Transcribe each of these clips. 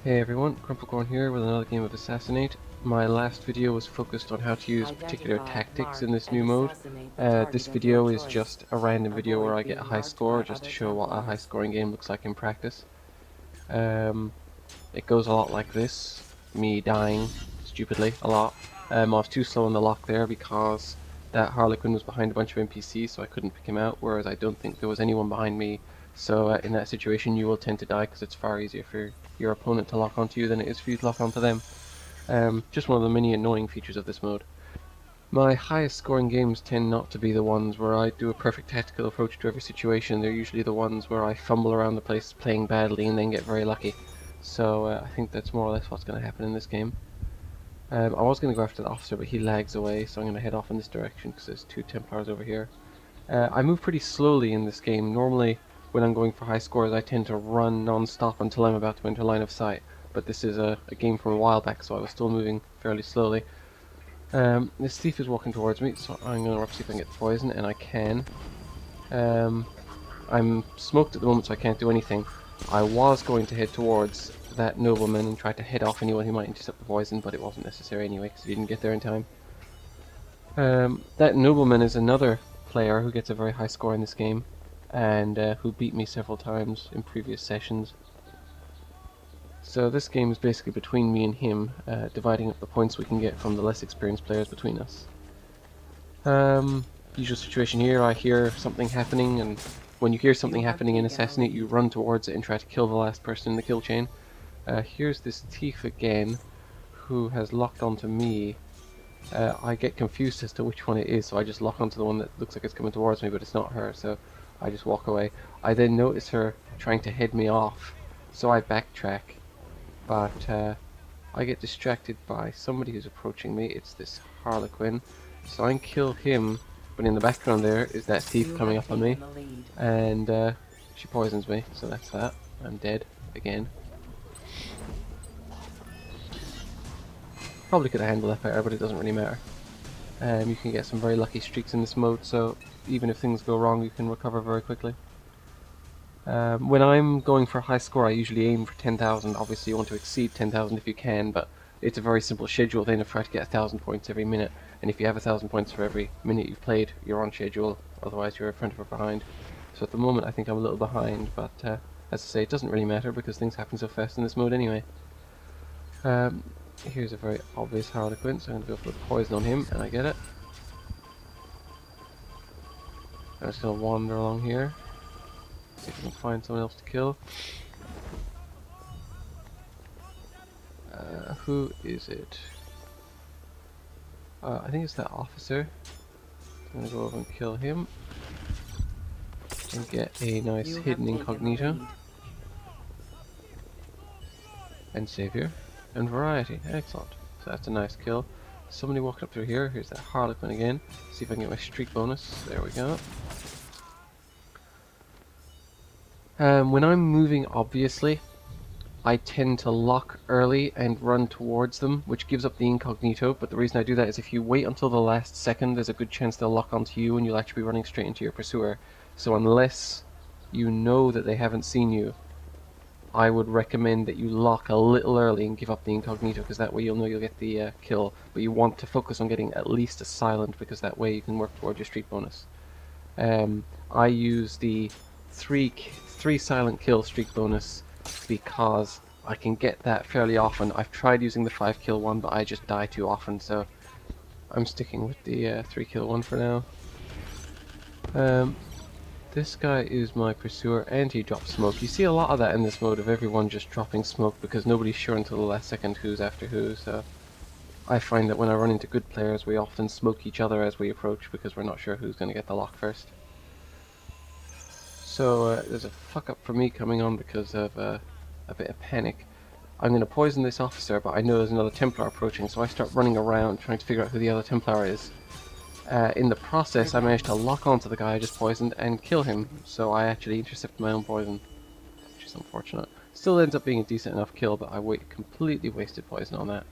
Hey everyone, Crumplecorn here with another game of Assassinate. My last video was focused on how to use particular tactics in this new mode. This video is just a random video where I get a high score just to show what a high scoring game looks like in practice. It goes a lot like this, me dying stupidly a lot. I was too slow on the lock there because that Harlequin was behind a bunch of NPCs, so I couldn't pick him out, whereas I don't think there was anyone behind me. So in that situation you will tend to die because it's far easier for your opponent to lock onto you than it is for you to lock onto them. Just one of the many annoying features of this mode. My highest scoring games tend not to be the ones where I do a perfect tactical approach to every situation. They're usually the ones where I fumble around the place playing badly and then get very lucky. So I think that's more or less what's going to happen in this game. I was going to go after the officer, but he lags away, so I'm going to head off in this direction because there's two Templars over here. I move pretty slowly in this game. Normally, when I'm going for high scores, I tend to run non-stop until I'm about to enter line of sight. But this is a game from a while back, so I was still moving fairly slowly. This thief is walking towards me, so I'm going to see if I can get poison, and I can. I'm smoked at the moment, so I can't do anything. I was going to head towards that nobleman and try to head off anyone who might intercept the poison, but it wasn't necessary anyway, because he didn't get there in time. That nobleman is another player who gets a very high score in this game, and who beat me several times in previous sessions. So this game is basically between me and him, dividing up the points we can get from the less experienced players between us. Usual situation here, I hear something happening, and when you hear something happening in Assassinate, you run towards it and try to kill the last person in the kill chain. Here's this thief again, who has locked onto me. I get confused as to which one it is, so I just lock onto the one that looks like it's coming towards me, but it's not her, so I just walk away. I then notice her trying to head me off, so I backtrack, but I get distracted by somebody who's approaching me. It's this Harlequin, so I can kill him, but in the background there is that thief coming up on me, and she poisons me, so that's that. I'm dead again. Probably could have handled that better, but it doesn't really matter. You can get some very lucky streaks in this mode, so even if things go wrong, you can recover very quickly. When I'm going for a high score, I usually aim for 10,000. Obviously, you want to exceed 10,000 if you can, but it's a very simple schedule then of trying to get 1,000 points every minute. And if you have 1,000 points for every minute you've played, you're on schedule. Otherwise, you're in front or behind. So at the moment, I think I'm a little behind, but as I say, it doesn't really matter because things happen so fast in this mode anyway. Here's a very obvious Harlequin, so I'm going to go for the poison on him, and I get it. I'm just going to wander along here, see if I can find someone else to kill. Who is it? I think it's that officer. I'm going to go over and kill him, and get a nice hidden incognito. And savior. And variety, excellent. So that's a nice kill. Somebody walking up through here. Here's that Harlequin again. See if I can get my streak bonus. There we go. When I'm moving, obviously, I tend to lock early and run towards them, which gives up the incognito. But the reason I do that is if you wait until the last second, there's a good chance they'll lock onto you and you'll actually be running straight into your pursuer. So unless you know that they haven't seen you, I would recommend that you lock a little early and give up the incognito, because that way you'll know you'll get the kill, but you want to focus on getting at least a silent, because that way you can work towards your streak bonus. I use the three silent kill streak bonus because I can get that fairly often. I've tried using the 5 kill one, but I just die too often, so I'm sticking with the 3 kill one for now. This guy is my pursuer, and he drops smoke. You see a lot of that in this mode, of everyone just dropping smoke because nobody's sure until the last second who's after who, so I find that when I run into good players, we often smoke each other as we approach because we're not sure who's going to get the lock first. So there's a fuck up for me coming on because of a bit of panic. I'm going to poison this officer, but I know there's another Templar approaching, so I start running around trying to figure out who the other Templar is. In the process, I managed to lock onto the guy I just poisoned and kill him, so I actually intercepted my own poison, which is unfortunate. Still ends up being a decent enough kill, but I completely wasted poison on that.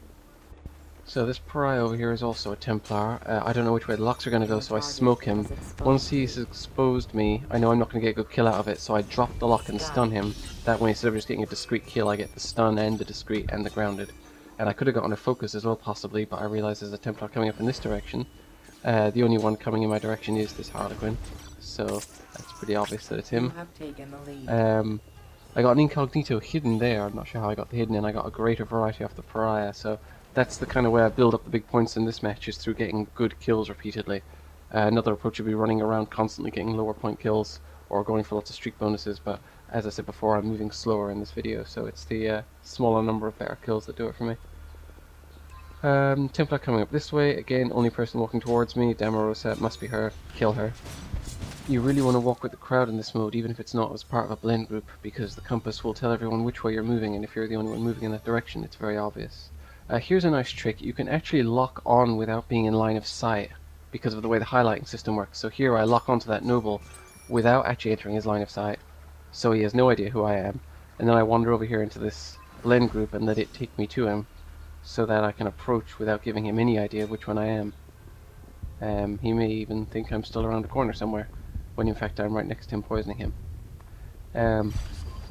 So this pariah over here is also a Templar. I don't know which way the locks are going to go, so I smoke him. Once he's exposed me, I know I'm not going to get a good kill out of it, so I drop the lock and stun him. That way, instead of just getting a discrete kill, I get the stun and the discrete and the grounded. And I could have gotten a focus as well, possibly, but I realize there's a Templar coming up in this direction. The only one coming in my direction is this Harlequin, so that's pretty obvious that it's him. I got an incognito hidden there. I'm not sure how I got the hidden, and I got a greater variety off the pariah, so that's the kind of way I build up the big points in this match, is through getting good kills repeatedly. Another approach would be running around constantly getting lower point kills, or going for lots of streak bonuses, but as I said before, I'm moving slower in this video, so it's the smaller number of better kills that do it for me. Templar coming up this way, again, only person walking towards me, Damarosa, must be her, kill her. You really want to walk with the crowd in this mode, even if it's not as part of a blend group, because the compass will tell everyone which way you're moving, and if you're the only one moving in that direction, it's very obvious. Here's a nice trick. You can actually lock on without being in line of sight, because of the way the highlighting system works. So here I lock onto that noble without actually entering his line of sight, so he has no idea who I am, and then I wander over here into this blend group and let it take me to him, so that I can approach without giving him any idea which one I am. He may even think I'm still around the corner somewhere, when in fact I'm right next to him poisoning him.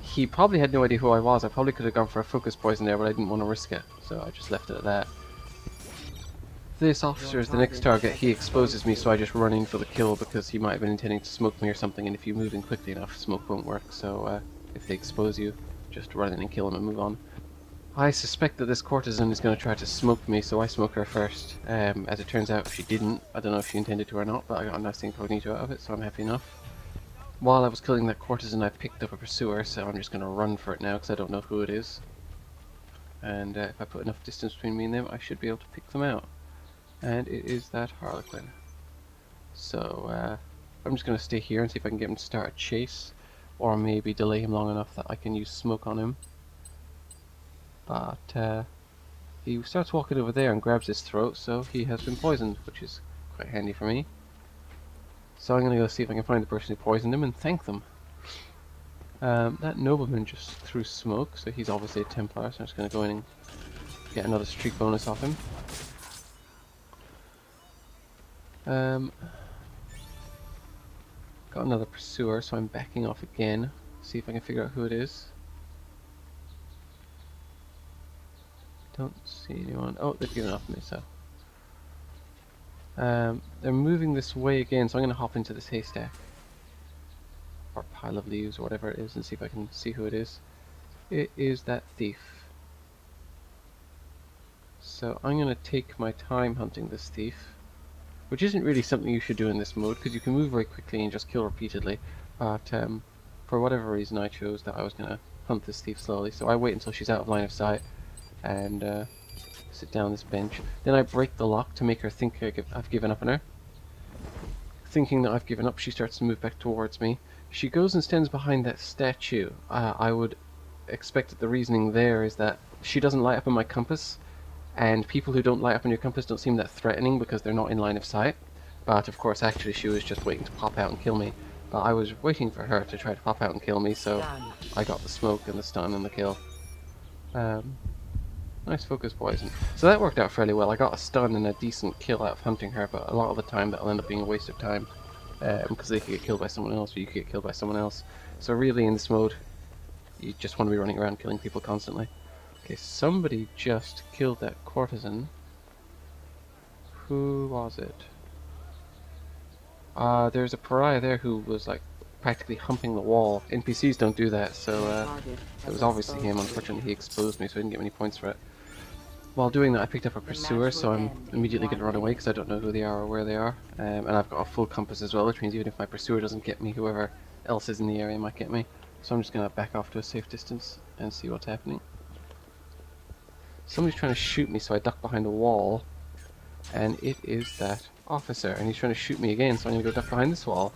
He probably had no idea who I was. I probably could have gone for a focus poison there, but I didn't want to risk it, so I just left it at that. This officer is the next target. He exposes me, so I just run in for the kill, because he might have been intending to smoke me or something, and if you move in quickly enough, smoke won't work, so if they expose you, just run in and kill him and move on. I suspect that this courtesan is going to try to smoke me, so I smoke her first. As it turns out, she didn't. I don't know if she intended to or not, but I got a nice incognito out of it, so I'm happy enough. While I was killing that courtesan, I picked up a pursuer, so I'm just going to run for it now, because I don't know who it is. And if I put enough distance between me and them, I should be able to pick them out. And it is that Harlequin. So I'm just going to stay here and see if I can get him to start a chase, or maybe delay him long enough that I can use smoke on him. But he starts walking over there and grabs his throat, so he has been poisoned, which is quite handy for me. So I'm going to go see if I can find the person who poisoned him and thank them. That nobleman just threw smoke, so he's obviously a Templar, so I'm just going to go in and get another streak bonus off him. Got another pursuer, so I'm backing off again, see if I can figure out who it is. Don't see anyone. Oh, they've given up me, so. They're moving this way again, so I'm going to hop into this haystack. Or pile of leaves, or whatever it is, and see if I can see who it is. It is that thief. So I'm going to take my time hunting this thief. Which isn't really something you should do in this mode, because you can move very quickly and just kill repeatedly. But for whatever reason I chose that I was going to hunt this thief slowly, so I wait until she's out of line of sight. And sit down on this bench. Then I break the lock to make her think I've given up on her. Thinking that I've given up, she starts to move back towards me. She goes and stands behind that statue. I would expect that the reasoning there is that she doesn't light up on my compass, and people who don't light up on your compass don't seem that threatening because they're not in line of sight. But of course, actually, she was just waiting to pop out and kill me. But I was waiting for her to try to pop out and kill me, so I got the smoke and the stun and the kill. Nice focus poison. So that worked out fairly well. I got a stun and a decent kill out of hunting her, but a lot of the time that'll end up being a waste of time. Because they could get killed by someone else, or you could get killed by someone else. So really in this mode, you just want to be running around killing people constantly. Okay, somebody just killed that courtesan. Who was it? There's a pariah there who was like practically humping the wall. NPCs don't do that, so it was obviously him. Unfortunately, he exposed me, so I didn't get many points for it. While doing that, I picked up a pursuer, so I'm immediately going to run away because I don't know who they are or where they are. And I've got a full compass as well, which means even if my pursuer doesn't get me, whoever else is in the area might get me. So I'm just going to back off to a safe distance and see what's happening. Somebody's trying to shoot me, so I duck behind a wall. And it is that officer, and he's trying to shoot me again, so I'm going to go duck behind this wall.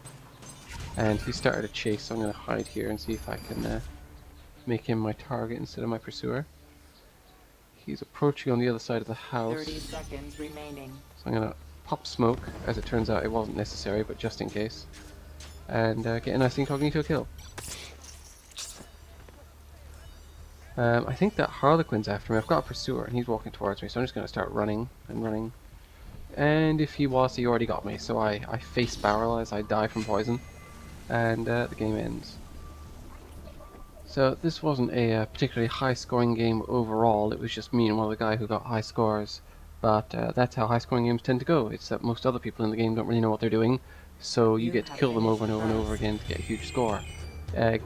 And he started a chase, so I'm going to hide here and see if I can make him my target instead of my pursuer. He's approaching on the other side of the house. 30 seconds remaining. So I'm going to pop smoke. As it turns out, it wasn't necessary, but just in case. And get a nice incognito kill. I think that Harlequin's after me. I've got a pursuer and he's walking towards me, so I'm just going to start running and running. And if he was, he already got me, so I face barrel as I die from poison, and the game ends. So this wasn't a particularly high-scoring game overall. It was just me and one of the guy who got high scores. But that's how high-scoring games tend to go. It's that most other people in the game don't really know what they're doing, so you get to kill them over and over and over again to get a huge score.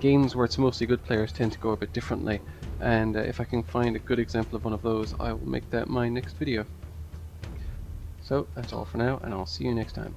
Games where it's mostly good players tend to go a bit differently, and if I can find a good example of one of those, I will make that my next video. So that's all for now, and I'll see you next time.